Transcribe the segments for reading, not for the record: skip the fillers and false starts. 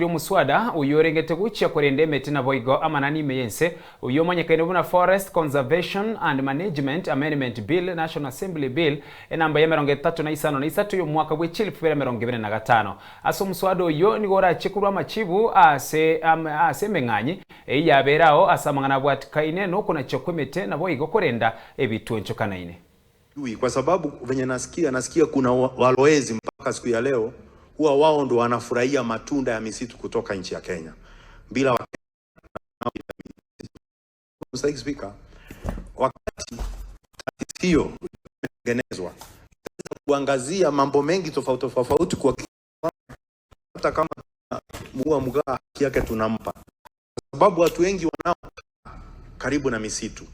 Omoswada uyorengete guchya Bw'Okorenda Emete na OYIO amanani meyense uyomanyekane buna Forest Conservation and Management Amendment Bill National Assembly Bill enamba ya 35 yo mwaka bw'echili 2025 aso Omoswada uyo nigora chikurwa machibu ase meng'anyi yaberao asamangana bwatikaine no kuna Emete na Bw'Okorenda ebitwenchokanaine kwa sababu venye nasikia kuna walowezi mpaka siku ya leo huwa wao ndo wanafurahia matunda ya misitu kutoka nchi ya Kenya bila Speaker, wakati hiyo tengenezwa kuangazia mambo mengi tofauti kwa hata kama muua mga haki yake tunampa, sababu watu wengi wanao karibu na misitu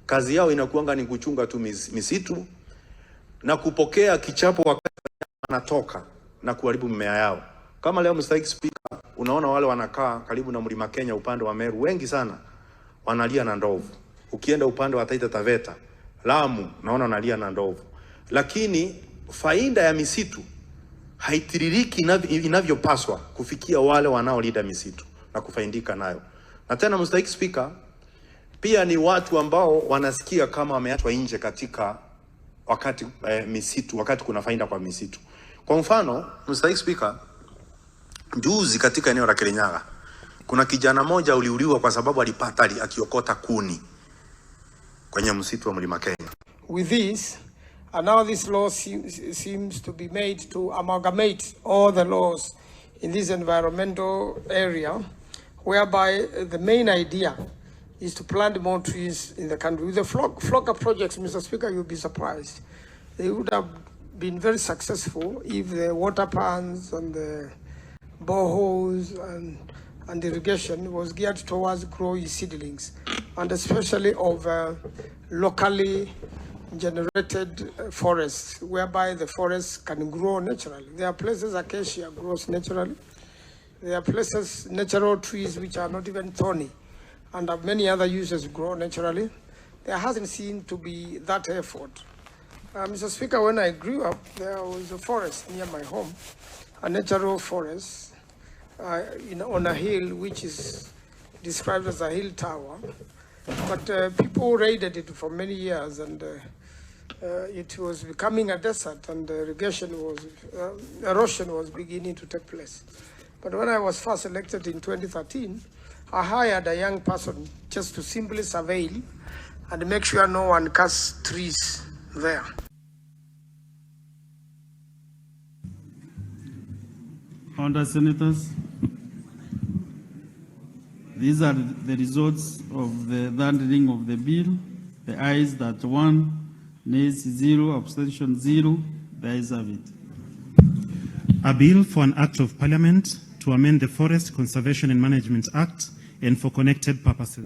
kazi yao inakuanga ni kuchunga tu misitu na kupokea kichapo wakati wanatoka na kuharibu mimea yao. Kama leo Speaker, unaona wale wanakaa karibu na mlima Kenya upande wa Meru wengi sana wanalia na ndovu. Ukienda upande wa Taita Taveta, Lamu, naona wanalia na ndovu. Lakini faida ya misitu haitiririki inavyopaswa kufikia wale wanaolinda misitu na kufaidika nayo. Na tena Speaker, pia ni watu ambao wanasikia kama wameachwa nje katika wakati misitu, wakati kuna faida kwa misitu. Kwa mfano, Speaker, juzi katika eneo la Kirinyaga kuna kijana moja uliuliwa kwa sababu alipata akiokota kuni kwenye msitu wa mlima Kenya. With this, and now this law seems to be made to amalgamate all the laws in this environmental area, whereby the main idea is to plant more trees in the country. With the flocker projects, Mr. Speaker, you'll be surprised. They would have been very successful if the water pans and the boreholes and irrigation was geared towards growing seedlings, and especially of locally generated forests, whereby the forests can grow naturally. There are places acacia grows naturally. There are places, natural trees which are not even thorny, and many other uses grow naturally. There hasn't seemed to be that effort. Mr. Speaker, when I grew up, there was a forest near my home, a natural forest on a hill which is described as a hill tower. But people raided it for many years, and it was becoming a desert, and erosion was beginning to take place. But when I was first elected in 2013, I hired a young person just to simply surveil and make sure no one cuts trees there. Honourable Senators, these are the results of the third reading of the bill. The ayes that 1, nays 0, abstention 0. The ayes have it. A bill for an act of Parliament to amend the Forest Conservation and Management Act and for connected purposes.